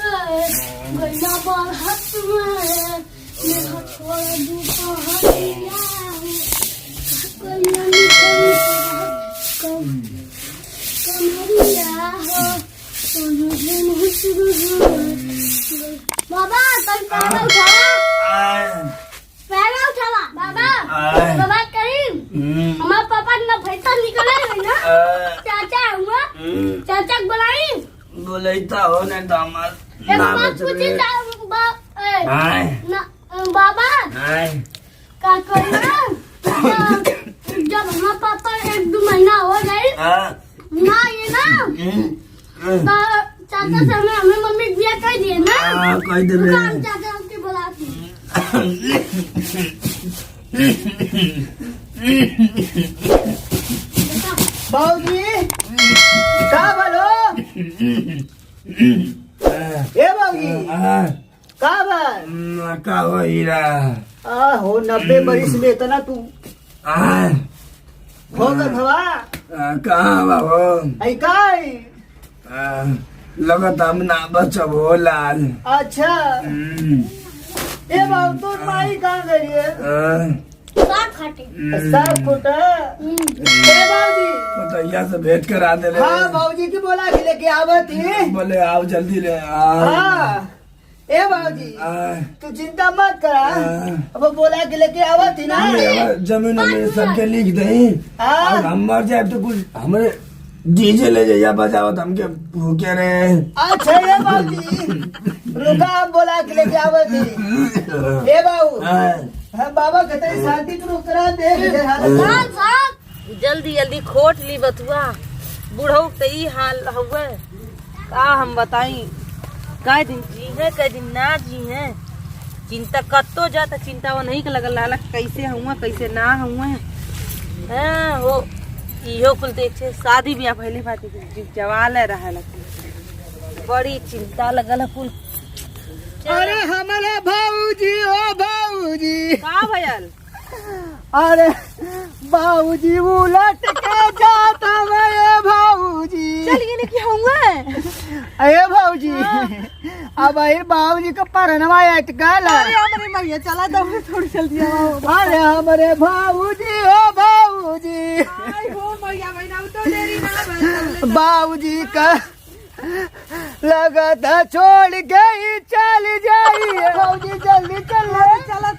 गैया बाल हाथ में मेरा छोरा दोपहरिया कमरिया हो बाबा तुम पैर उठावा बाबा बाबा करीम हमारे पापा ना पैसा निकले है ना चाचा हुआ चाचा बुलाई बोलता हो ना दामाद एक बात पूछी बाबा क्या करना जब हमारे पापा 1-2 महीना हो गए ना ये ना चाचा से हमें मम्मी बिया कर दिए ना कह दे चाचा के बुलाती बाबूजी क्या बोलो ए बाबूजी का बात का हो हीरा हो 90 बरिस में इतना तू हो गया हवा कहाँ बाबू आई काय लगत हम ना बचब हो लाल अच्छा ए बाबू तू माई कहाँ गई है साग खाते साग फुटा ए बाबूजी बताइया से भेंट करा दे हाँ बाबूजी की बोला कि लेके आवत ही बोले आओ जल्दी ले हाँ ए बाबूजी तू चिंता मत करा अब बोला कि लेके आवत ही ना जमीन में सबके लिख दे हाँ हम मर जाए तो कुछ हमारे डीजे ले जाइए बजावत हमके भूखे रहे अच्छा ये बाबूजी रुका हम बोला कि लेके आवत ही ए बाबू हाँ बाबा कहते हैं शांति तो करा दे जल्दी जल्दी खोट ली बथुआ बूढ़ऊ तो ई हाल हुए का हम बताई कई दिन जी है कई दिन ना जी है चिंता कत्तो जाता चिंता वो नहीं लगल लाला कैसे हुआ कैसे ना हुआ हाँ हो इहो कुल देख शादी ब्याह पहले बात जवाल रहा बड़ी चिंता लगल है कुल अरे हमारे भाऊजी ओ भाऊजी का भयल अरे भाऊजी उलट के जाता मैं भाऊजी चलिए ना क्या हुआ अरे भाऊजी अब ये बाबूजी का परनवा अटकल अरे हमारे मैया चला दो थोड़ी जल्दी आओ अरे हमारे भाऊजी ओ भाऊजी आई हो मैया मैना तो देरी ना बाबूजी का लगता छोड़ गई चल जाई भाऊजी जल्दी चल चला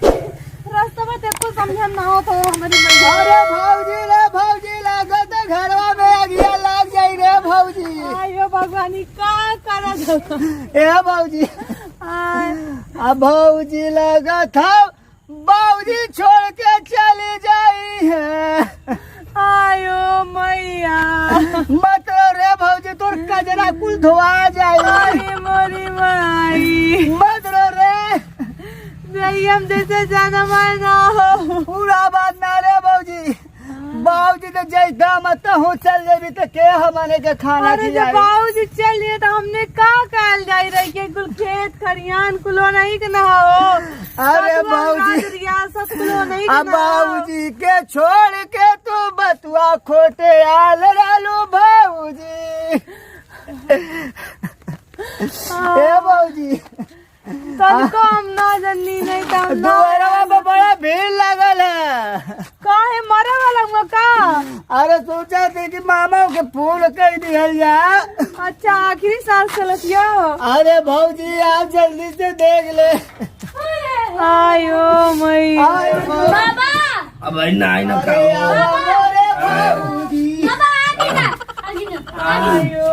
रास्ता में देखो समझन ना हो तो हमारी मैया अरे भाऊजी लगता घरवा में अगिया लग जाई रे भाऊजी आयो भगवानी का करा ए भाऊजी अब भाऊजी लगा था बाबूजी छोड़ के चली जाई है आयो मैया मत रे भाऊजी तोर कजरा कुल धोआ जाई अरे मोरी माई मत रे हम जैसे जाना माना हो पूरा बात ना रे भाऊजी बाबूजी तो जैसा मत हो चल जेबी तो के हमने के खाना अरे जब खिलाई बाबूजी चलिए तो हमने का कहल जाई रही के कुल खेत खरियान कुलो नहीं के ना हो अरे बाबूजी रियासत कुलो नहीं के अब ना हो बाबूजी के छोड़ के तू बतुआ खोटे आल रालू बाबूजी ए बाबूजी तनिको हम ना जननी नहीं तो हम ना दुआरवा में बड़ा भीड़ लगल है काहे मरे वाला हुआ का अरे सोचा थे कि मामा के फूल कह दिया जा अच्छा आखिरी सांस चलतियो अरे भाऊजी आप जल्दी से देख ले आयो मैया बाबा अब ना ना अरे भाऊजी बाबा आगे ना आयो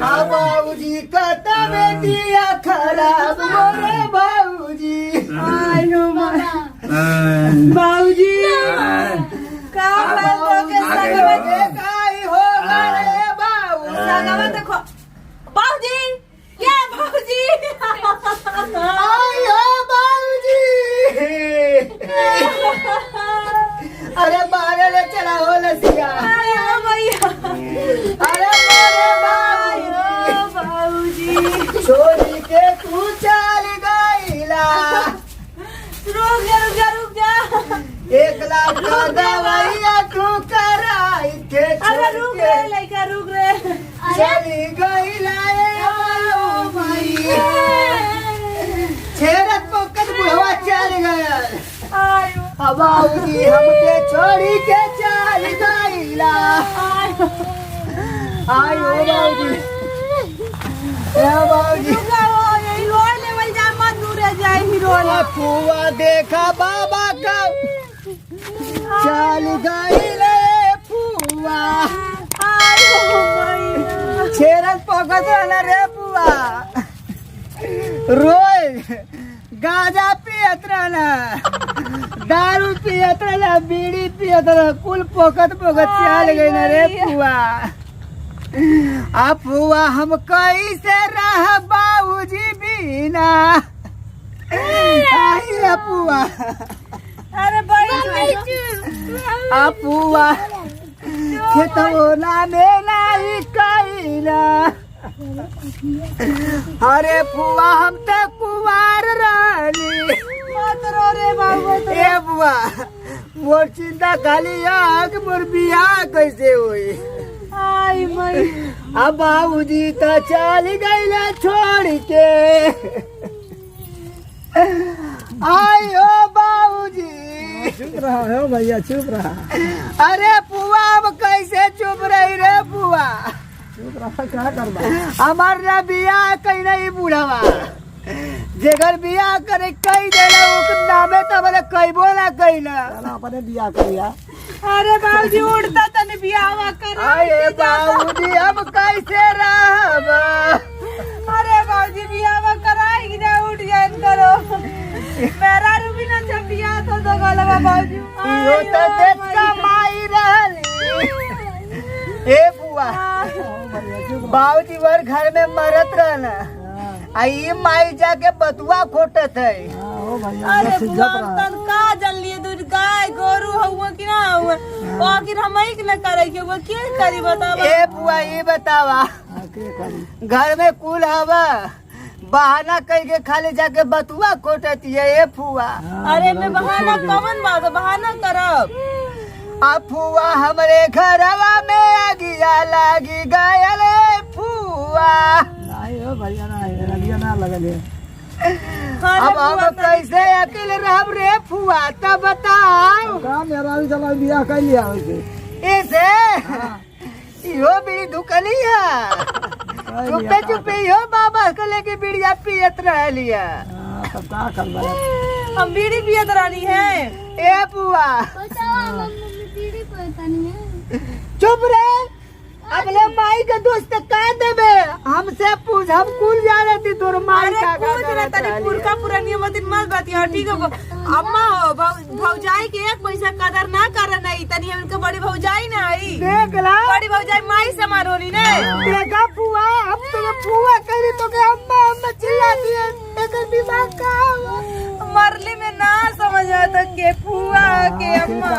हाँ बाबूजी कहता में दिया खराब मोरे बाबूजी आयो बाबा बाबूजी का बात के संगवा काई हो गए बाबू संगवा देखो बाबूजी ये बाबूजी आई हो बाबूजी अरे बारे ले चला हो लसिया आयो मैया अरे मोरे बाबूजी छोड़ी के तू चल गईला रुक जा 1 लाख का दवाइया तू कराई के अरे रुक रे लड़का रुक रे चली गईला चल गया आयो अब बाबूजी हमके छोड़ी के चल गईला आयो बाबूजी ए बाबूजी फुआ देखा बाबा का चल गईले फुआ छेरन पकड़ रहना रे फुआ रोज गांजा पियत रहना दारू पियत रहना बीड़ी पियत रहना कुल पोकत चल गई ना रे फुआ अब फुआ हम कैसे रह बाबूजी बिना आई रे फुआ अरे अब फुआ खेतोना में नहीं कैला अरे फुआ हम तो कुवार रहली मत रो रे बाबू ए बुआ मोर चिंता खाली आग मोर बियाह कैसे हुई आई मई अब बाबूजी तो चल गईला छोड़ के आयो बाबूजी चुप रहा भैया चुप रहा अरे बुआ अब कैसे चुप रही रे बुआ चुप रहा क्या करबा हमार ना बियाह कहीं नहीं बुढ़ावा जेगर बियाह करे कई देला ओकर नामे त हमरे कईबो ना कइला अपने बियाह करिया अरे बाबूजी उड़ता तने बियाह कर अरे बाबूजी हम कैसे रहब अरे बाबूजी बियाह कराई ना उठ जाए करो मेरा रूबी ना जब बियाह तो गलबा बाबूजी यो त देश का माई रहली ए बुआ बाबूजी वर घर में मरत रहना आई माई जाके बतुआ खोटत है अरे बुआ तन का जल लिए दूध गाय गोरू हुआ कि ना हुआ आखिर हम ही न करे के वो के करी बतावा ए बुआ ये बतावा घर में कुल हवा बहाना कह के खाली जाके बतुआ खोटती है ए फुआ अरे मैं बहाना कवन बात बहाना करब अब फुआ हमरे घरवा में आगिया लागी गयल फुआ अब हम कैसे अकेले रहब रे फुआ तब बताओ बियाह कर लिया ऐसे इहो बीड़ी धुकली है चुपे चुपे इहो बाबा के लेके बीड़िया पियत रहलिया हम बीड़ी पियत रानी है ए बुआ चुप रे अपने माई के दोस्त का देबे हमसे पूछ हम कुल जाने थी तोर माई अरे का पूछ ना तनी पुरका पुरानी मत मत बातिया ठीक है अम्मा हो भौजाई के एक पैसा कदर ना कर नहीं तनी हमके बड़ी भौजाई ना आई देख ला बड़ी भौजाई माई से मारोनी ने देखा फुआ अब तो फुआ करी तो के अम्मा अम्मा चिल्लाती है एकर दिमाग का मरली में ना समझ आता के फुआ के अम्मा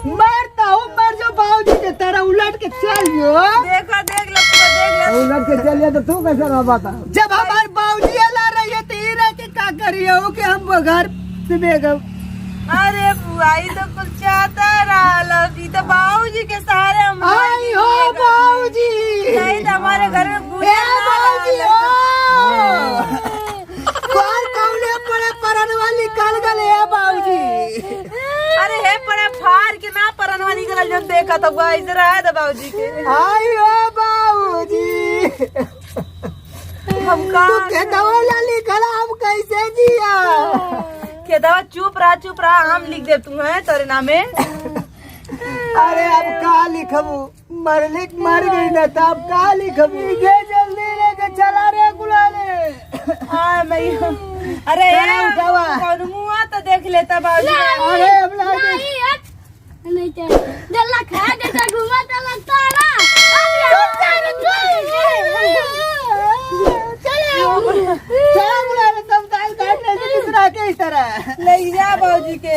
मरता हूँ मर जो बाबूजी के तरह उलट के चलियो देखा देख लो पूरा देख लो उलट के चलिए तो तू कैसे रह बता जब हमारे बाबूजी ला रही है तो हीरा के का करिए कि हम घर से बेगम अरे बुआई तो कुछ चाहता रहा तो बाबूजी के सहारे हम आई हो बाबूजी नहीं तो हमारे घर में पूजा बाबूजी कौन कौने पड़े परनवा निकल गए है बाबूजी अरे हे पड़े फार के ना परनवा निकल जब देखा तो बुआ इधर आया था बाबूजी के आई हो बाबूजी हम का खेतवा लाली खला हम कैसे जिया खेतवा चुप रहा हम लिख दे तू है तेरे नामे अरे अब का लिखबू मर गई ना तो अब का लिखबू जे जल्दी लेके चला रे गुलाले हाँ मैं अरे उठावा कौन मुआ तो देख लेता बाबूजी अरे अब नहीं चाहिए जल्ला खा जैसा घुमा तो लगता है ना चला गुलाले तुम ताल काट ले किसरा के इस तरह ले जा बाबूजी के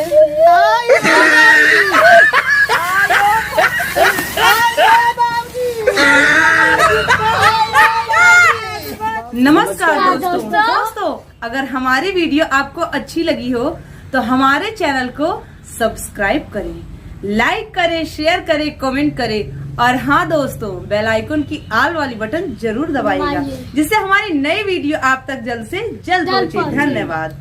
नमस्कार दोस्तों अगर हमारी वीडियो आपको अच्छी लगी हो तो हमारे चैनल को सब्सक्राइब करें, लाइक करें, शेयर करें, कमेंट करें और हाँ दोस्तों बेल आइकन की आल वाली बटन जरूर दबाइएगा जिससे हमारी नई वीडियो आप तक जल्द से जल्द पहुंचे। धन्यवाद।